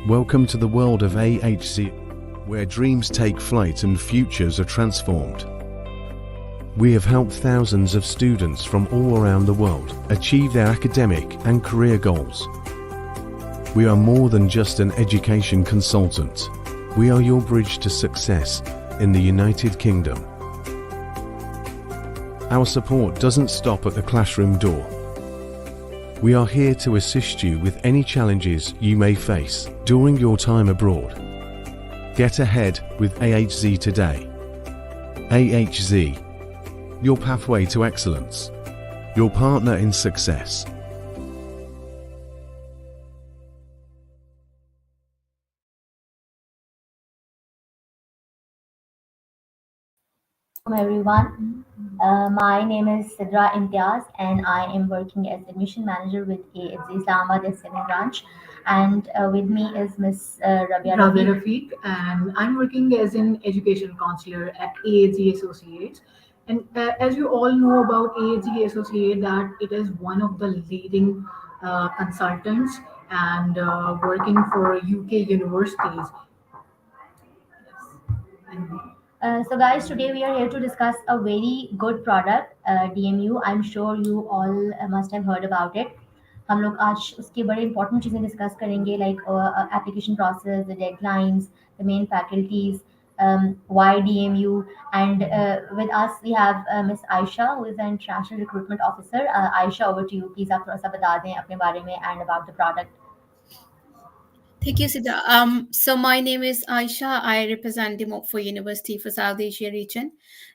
Welcome to the world of AHC, where dreams take flight and futures are transformed. We have helped thousands of students from all around the world achieve their academic and career goals. We are more than just an education consultant. We are your bridge to success in the United Kingdom. Our support doesn't stop at the classroom door. We are here to assist you with any challenges you may face during your time abroad. Get ahead with AHZ today. AHZ, your pathway to excellence, your partner in success. Welcome everyone. My name is Sidra Imtiaz and I am working as admission manager with AHZ Islamabad S7 branch. And with me is Miss Rabia Rabia Rafiq. Rafiq, and I'm working as an education counselor at AHG Associates. And as you all know about AHG Associate, that it is one of the leading consultants and working for UK universities. And So guys, today we are here to discuss a very good product, DMU. I'm sure you all must have heard about it. हम लोग आज उसकी बड़े important चीज़ें discuss करेंगे like application process, the deadlines, the main faculties, why DMU, and with us we have Miss Ayesha, who is an international recruitment officer. Ayesha, over to you. Please आप थोड़ा सा बता दें अपने बारे में and about the product. Thank you, Sida. So my name is Ayesha. I represent the Montfort University for South Asia region.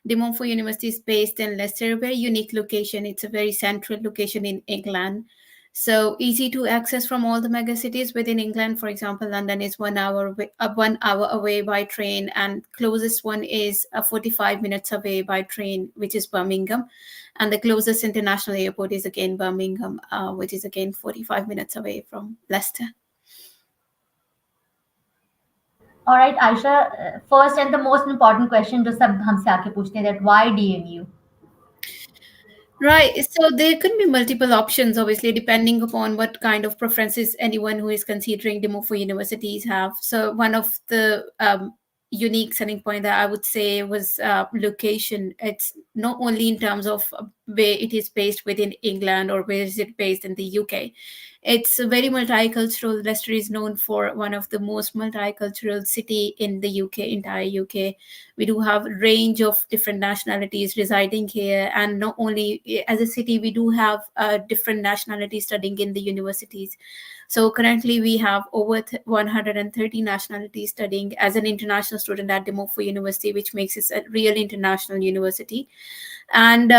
The Montfort University is based in Leicester, a very unique location. It's a very central location in England. So easy to access from all the mega cities within England. For example, London is 1 hour away, 1 hour away by train, and closest one is 45 minutes away by train, which is Birmingham. And the closest international airport is again Birmingham, which is again 45 minutes away from Leicester. All right, Aisha, first and the most important question जो सब हमसे आके पूछते हैं, that why DMU? Right. So there could be multiple options, obviously, depending upon what kind of preferences anyone who is considering demo for universities have. So one of the unique selling point that I would say was location. It's not only in terms of where it is based within England or where is it based in the UK. It's very multicultural. Leicester is known for one of the most multicultural city in the UK, entire UK. We do have a range of different nationalities residing here, and not only as a city, we do have different nationalities studying in the universities. So currently we have over 130 nationalities studying as an international student at the Montfort University, which makes it a real international university. And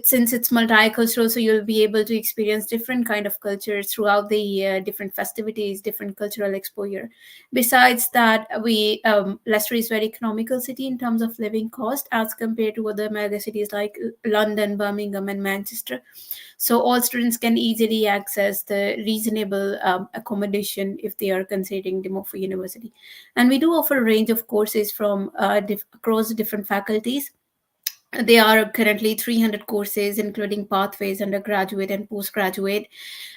since it's multicultural, so you'll be able to experience different kind of cultures throughout the year, different festivities, different cultural exposure. Besides that, Leicester is a very economical city in terms of living cost as compared to other mega cities like London, Birmingham, and Manchester. So all students can easily access the reasonable accommodation if they are considering the Montfort University. And we do offer a range of courses from across different faculties. There are currently 300 courses, including pathways, undergraduate and postgraduate.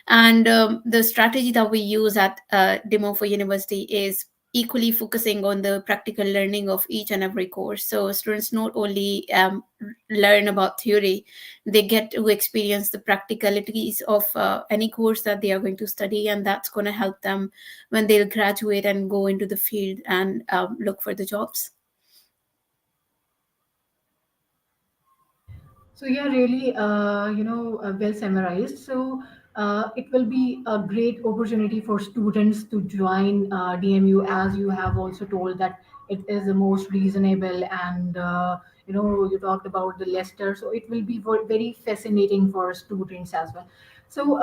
And the strategy that we use at the Montfort University is equally focusing on the practical learning of each and every course. So students not only learn about theory, they get to experience the practicalities of any course that they are going to study, and that's going to help them when they'll graduate and go into the field and look for the jobs. So yeah, really, well summarized. So it will be a great opportunity for students to join DMU, as you have also told that it is the most reasonable, and you talked about the Leicester, so it will be very fascinating for students as well. So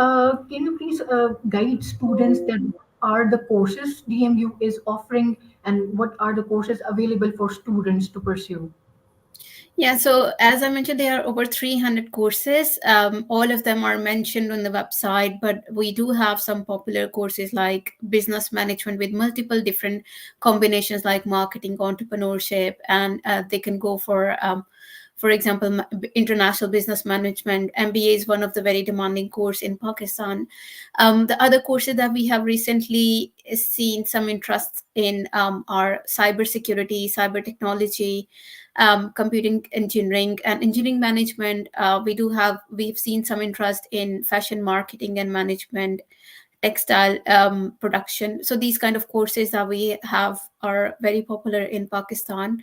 can you please guide students that what are the courses DMU is offering, and what are the courses available for students to pursue? Yeah, so as I mentioned, there are over 300 courses. All of them are mentioned on the website, but we do have some popular courses like business management with multiple different combinations like marketing, entrepreneurship, and they can go for For example, international business management. MBA is one of the very demanding course in Pakistan. The other courses that we have recently seen some interest in are cybersecurity, cyber technology, computing engineering, and engineering management. We've seen some interest in fashion marketing and management, textile production. So these kind of courses that we have are very popular in Pakistan.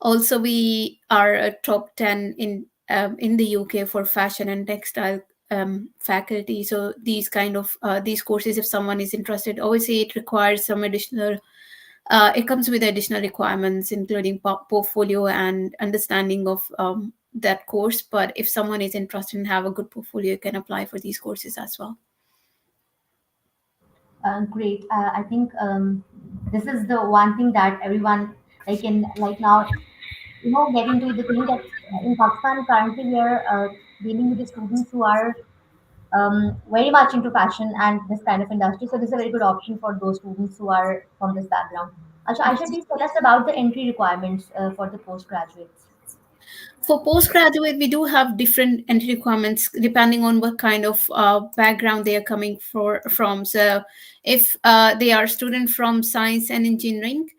Also, we are a top 10 in the UK for fashion and textile faculty. So these kind of these courses, if someone is interested, obviously it requires some additional. It comes with additional requirements, including portfolio and understanding of that course. But if someone is interested and have a good portfolio, you can apply for these courses as well. Great. I think this is the one thing that everyone like in like now get into the thing that in Pakistan currently we are dealing with the students who are very much into fashion and this kind of industry. So this is a very good option for those students who are from this background. Aisha, please tell us about the entry requirements for the postgraduates. For postgraduate, we do have different entry requirements depending on what kind of background they are coming from. So if they are student from science and engineering,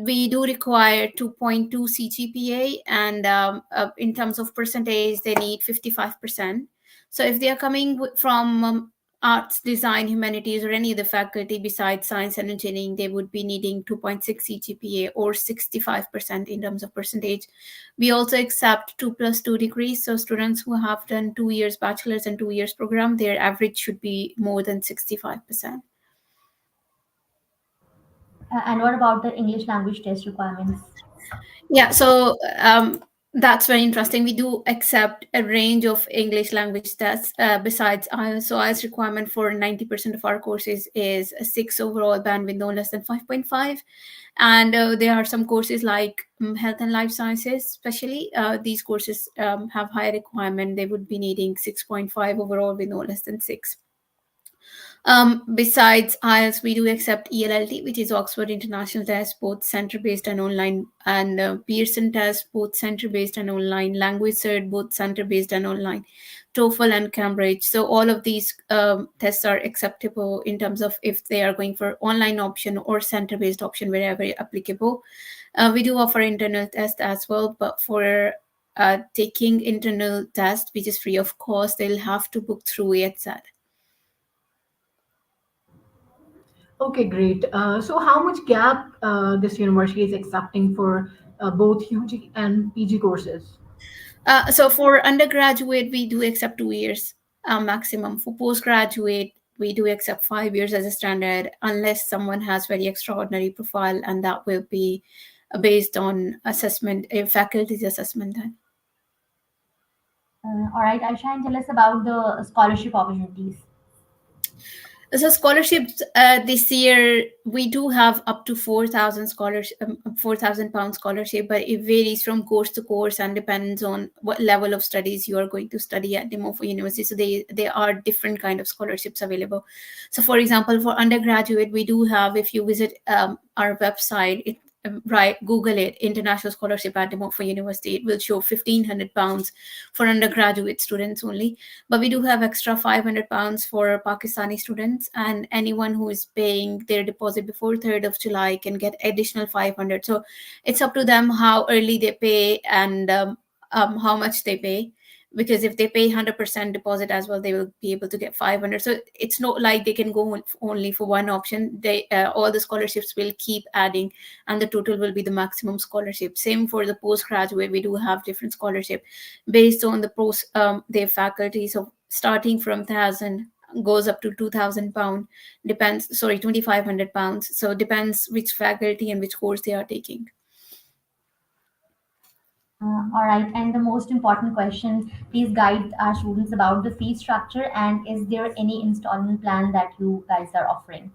we do require 2.2 CGPA, and in terms of percentage, they need 55%. So if they are coming from arts, design, humanities, or any other faculty besides science and engineering, they would be needing 2.6 CGPA or 65% in terms of percentage. We also accept 2+2 degrees. So students who have done 2 years bachelor's and 2 years program, their average should be more than 65%. And what about the English language test requirements? Yeah, so that's very interesting. We do accept a range of English language tests besides IELTS. So IELTS requirement for 90% of our courses is a 6 overall band with no less than 5.5. And there are some courses like health and life sciences, especially. These courses have higher requirement. They would be needing 6.5 overall with no less than 6. Besides IELTS, we do accept ELLT, which is Oxford International Test, both center-based and online, and Pearson Test, both center-based and online, Language Cert, both center-based and online, TOEFL and Cambridge. So all of these tests are acceptable in terms of if they are going for online option or center-based option, wherever applicable. We do offer internal test as well, but for taking internal test, which is free of cost, they'll have to book through ETSAT. Okay, great. So how much gap this university is accepting for both UG and PG courses? So for undergraduate, we do accept 2 years maximum. For postgraduate, we do accept 5 years as a standard, unless someone has very extraordinary profile, and that will be based on assessment, a faculty's assessment. All right, Aisha, and tell us about the scholarship opportunities. So scholarships this year, we do have up to 4,000 scholarship, £4,000 scholarship, but it varies from course to course and depends on what level of studies you are going to study at the Montfort University. So there are different kind of scholarships available. So for example, for undergraduate, we do have, if you visit our website, right, Google it, international scholarship at the Montfort University, it will show £1,500 for undergraduate students only. But we do have extra £500 for Pakistani students, and anyone who is paying their deposit before 3rd of July can get additional 500. So it's up to them how early they pay and how much they pay. Because if they pay 100% deposit as well, they will be able to get 500. So it's not like they can go only for one option. They all the scholarships will keep adding, and the total will be the maximum scholarship. Same for the postgraduate, we do have different scholarship based on the their faculty. So starting from 1,000 goes up to £2,000, depends. Sorry, £2,500. So depends which faculty and which course they are taking. All right, and the most important question, please guide our students about the fee structure, and is there any installment plan that you guys are offering?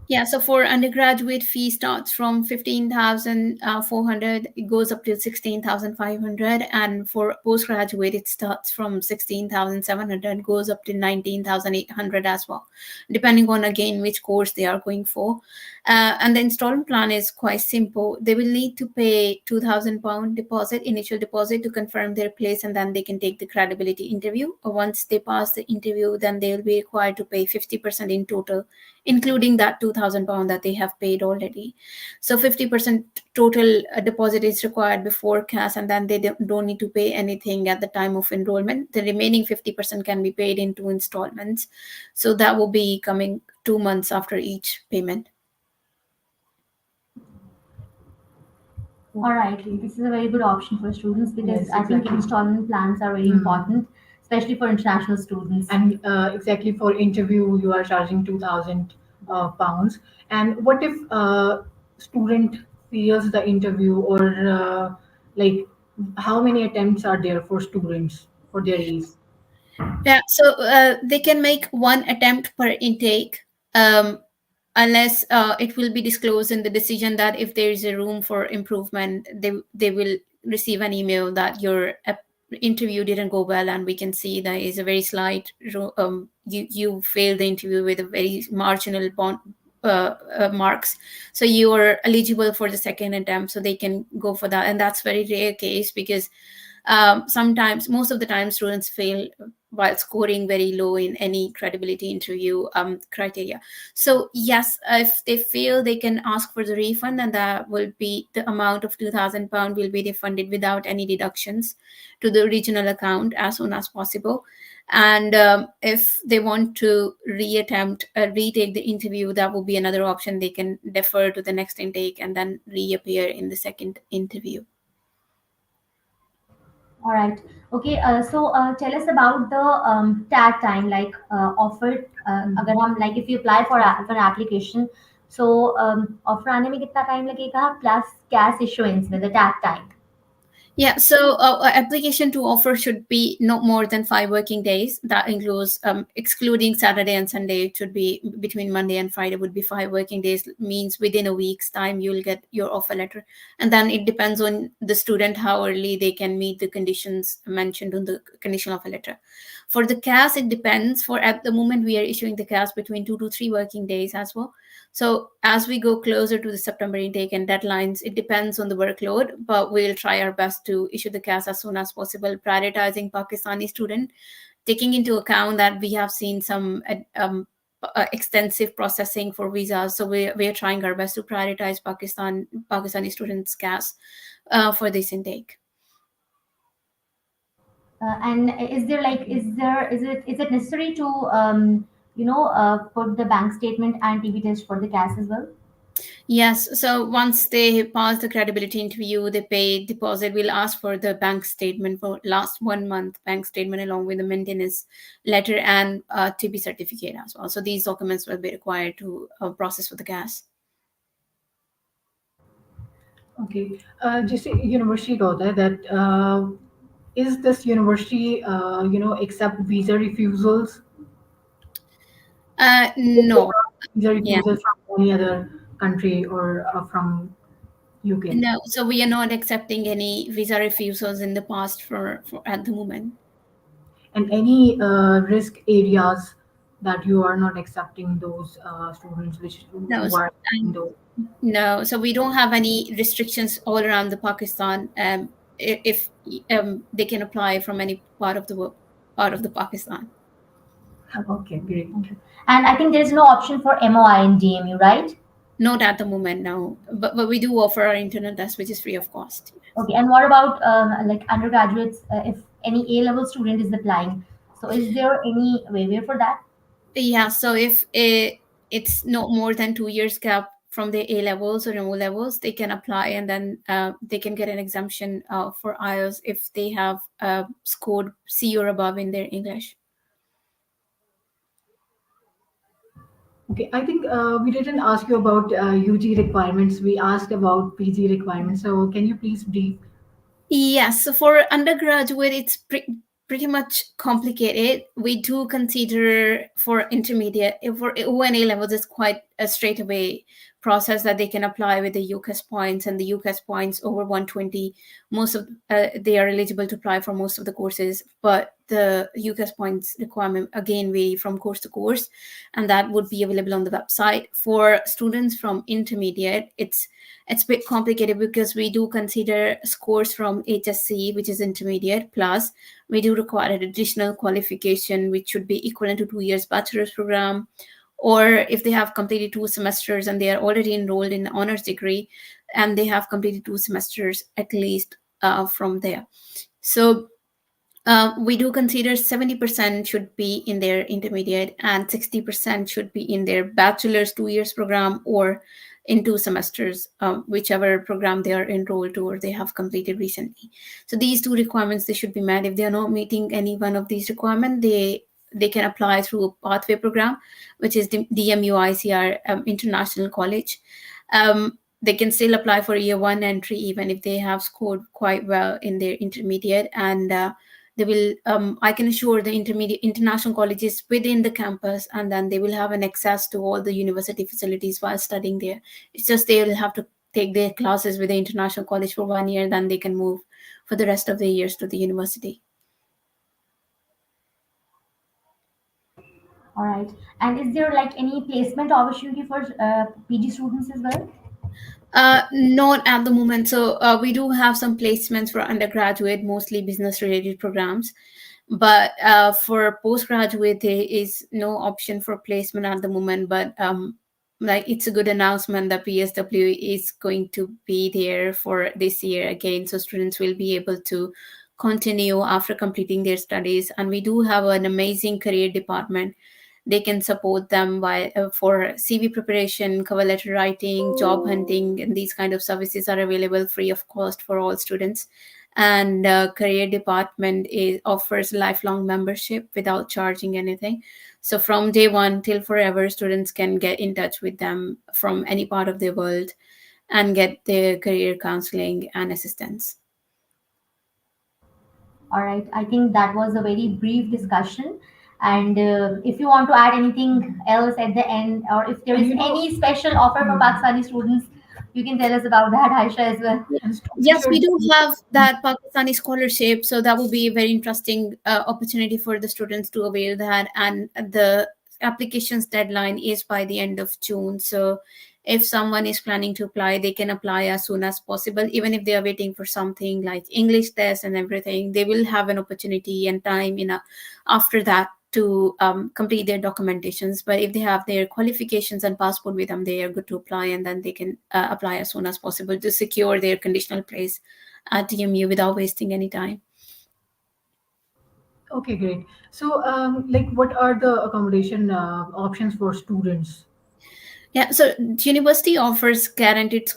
Yeah, so for undergraduate fee starts from 15,400, it goes up to 16,500, and for postgraduate it starts from 16,700, goes up to 19,800 as well, depending on again which course they are going for. And the installment plan is quite simple. They will need to pay £2,000 deposit, initial deposit, to confirm their place, and then they can take the credibility interview. Once they pass the interview, then they will be required to pay 50% in total, including that £2,000 that they have paid already. So 50% total deposit is required before CAS, and then they don't need to pay anything at the time of enrollment. The remaining 50% can be paid in 2 installments. So that will be coming 2 months after each payment. All right, this is a very good option for students because Yes, I think exactly. installment plans are very important, especially for international students. And exactly for interview, you are charging 2,000 pounds. And what if student fails the interview, or like how many attempts are there for students for their A's? Yeah, so they can make one attempt per intake, unless it will be disclosed in the decision that if there is a room for improvement, they will receive an email that your interview didn't go well, and we can see there is a very slight you failed the interview with a very marginal marks, so you are eligible for the second attempt, so they can go for that. And that's very rare case because sometimes, most of the time, students fail while scoring very low in any credibility interview criteria. So yes, if they fail, they can ask for the refund, and that will be the amount of £2,000 will be refunded without any deductions to the original account as soon as possible. And if they want to retake the interview, that will be another option. They can defer to the next intake and then reappear in the second interview. All right. Okay. So tell us about the tag time, like offered. अगर हम like if you apply for an application, so offer आने में कितना time लगेगा plus cash issuance with the tag time. Yeah, so application to offer should be not more than 5 working days. That includes, excluding Saturday and Sunday, it should be between Monday and Friday would be 5 working days, means within a week's time you'll get your offer letter. And then it depends on the student how early they can meet the conditions mentioned on the condition offer letter. For the CAS, it depends. For at the moment, we are issuing the CAS between 2 to 3 working days as well. So as we go closer to the September intake and deadlines, it depends on the workload, but we'll try our best to issue the CAS as soon as possible, prioritizing Pakistani student, taking into account that we have seen some extensive processing for visas. So we are trying our best to prioritize Pakistani students' CAS for this intake. And is it necessary to put the bank statement and TB test for the CAS as well? Yes. So once they pass the credibility interview, they pay deposit. We'll ask for the bank statement for last 1 month bank statement along with the maintenance letter and TB certificate as well. So these documents will be required to process for the gas. Okay. Just university got that. Is this university, accept visa refusals? No. Visa Yeah. refusals from any other country or from UK? No. So we are not accepting any visa refusals in the past for at the moment. And any risk areas that you are not accepting those students No. who are in those? No, so we don't have any restrictions all around the Pakistan. If they can apply from any part of the Pakistan. Okay, great. And I think there is no option for MOI in DMU, right? Not at the moment, no. But we do offer our internal test, which is free of cost. Okay. And what about like undergraduates? If any A-level student is applying, so is there any waiver for that? Yeah, so if it's not more than 2 years gap from the A levels or O levels, they can apply, and then they can get an exemption for IELTS if they have scored C or above in their English. Okay, I think we didn't ask you about UG requirements. We asked about PG requirements. So can you please brief? Yes, so for undergraduate, it's pretty much complicated. We do consider for intermediate, for O and A levels, it's quite a straightaway process that they can apply with the UCAS points, and the UCAS points over 120, most of they are eligible to apply for most of the courses, but the UCAS points requirement again vary from course to course, and that would be available on the website. For students from intermediate, it's a bit complicated because we do consider scores from HSC, which is intermediate, plus we do require an additional qualification, which should be equivalent to 2 years bachelor's program, or if they have completed 2 semesters and they are already enrolled in honors degree, and they have completed 2 semesters at least from there. So we do consider 70% should be in their intermediate and 60% should be in their bachelor's 2 years program or in 2 semesters, whichever program they are enrolled to or they have completed recently. So these 2 requirements, they should be met. If they are not meeting any one of these requirements, they can apply through a pathway program, which is the DMU ICR International College. They can still apply for year 1 entry even if they have scored quite well in their intermediate, and they will I can assure the intermediate international colleges within the campus, and then they will have an access to all the university facilities while studying there. It's just they will have to take their classes with the international college for 1 year, then they can move for the rest of the years to the university. All right. And is there like any placement opportunity for PG students as well? Not at the moment. So we do have some placements for undergraduate, mostly business related programs. But for postgraduate, there is no option for placement at the moment. But like it's a good announcement that PSW is going to be there for this year again. So students will be able to continue after completing their studies. And we do have an amazing career department. They can support them by for CV preparation, cover letter writing, job hunting, and these kind of services are available free of cost for all students. And career department offers lifelong membership without charging anything. So from day one till forever, students can get in touch with them from any part of the world and get their career counseling and assistance. All right. I think that was a very brief discussion. And if you want to add anything else at the end, or if there And is any special offer for Pakistani students, you can tell us about that, Aisha, as well. and students Yes, we should do have that Pakistani scholarship, so that will be a very interesting opportunity for the students to avail that. And the applications deadline is by the end of June. So if someone is planning to apply, they can apply as soon as possible. Even if they are waiting for something like English test and everything, they will have an opportunity and time after that to complete their documentations. But if they have their qualifications and passport with them, they are good to apply, and then they can apply as soon as possible to secure their conditional place at DMU without wasting any time. Okay, great. So, like, what are the accommodation options for students? Yeah, so university offers guaranteed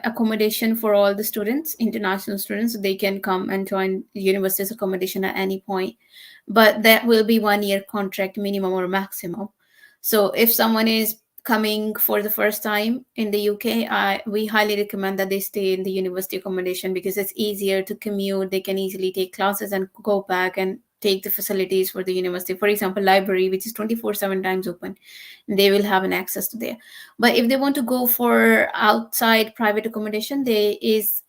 accommodation for all the students, international students. So they can come and join university's accommodation at any point. But that will be 1 year contract minimum or maximum. So if someone is coming for the first time in the UK, we highly recommend that they stay in the university accommodation because it's easier to commute. They can easily take classes and go back and take the facilities for the university. For example, library, which is 24/7 times open, they will have an access to there. But if they want to go for outside private accommodation, there is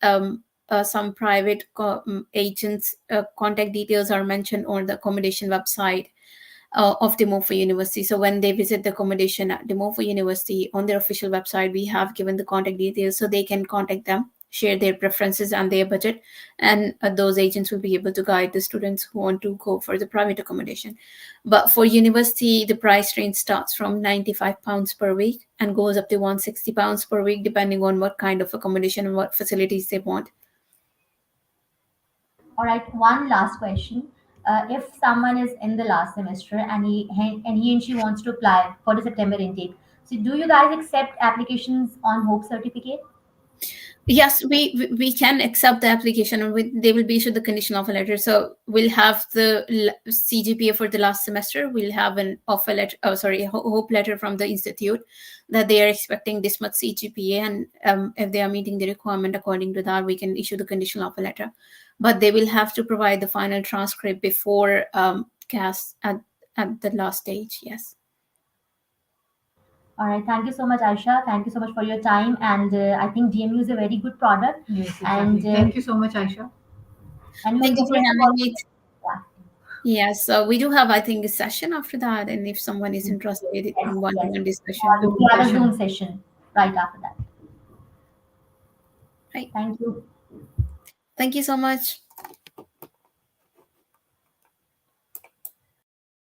some private agents contact details are mentioned on the accommodation website of De Montfort University. So when they visit the accommodation at De Montfort University on their official website, we have given the contact details so they can contact them, share their preferences and their budget, and those agents will be able to guide the students who want to go for the private accommodation. But for university, the price range starts from £95 per week and goes up to £160 per week, depending on what kind of accommodation and what facilities they want. All right. One last question. If someone is in the last semester and he and she wants to apply for the September intake, so do you guys accept applications on Hope certificate? Yes, we can accept the application, and they will be issued the conditional offer letter. So we'll have the CGPA for the last semester. We'll have an offer letter, hope letter from the institute that they are expecting this much CGPA, and if they are meeting the requirement according to that, we can issue the conditional offer letter. But they will have to provide the final transcript before CAS at the last stage. Yes. All right. Thank you so much, Aisha. Thank you so much for your time. And I think DMU is a very good product. Yes, And exactly. Thank you so much, Aisha. and Thank you for having me. Yeah. Yes, we do have, I think, a session after that, and if someone is interested in Yes, yes. one-to-one discussion, We have a Zoom session right after that. right? Thank you. Thank you so much.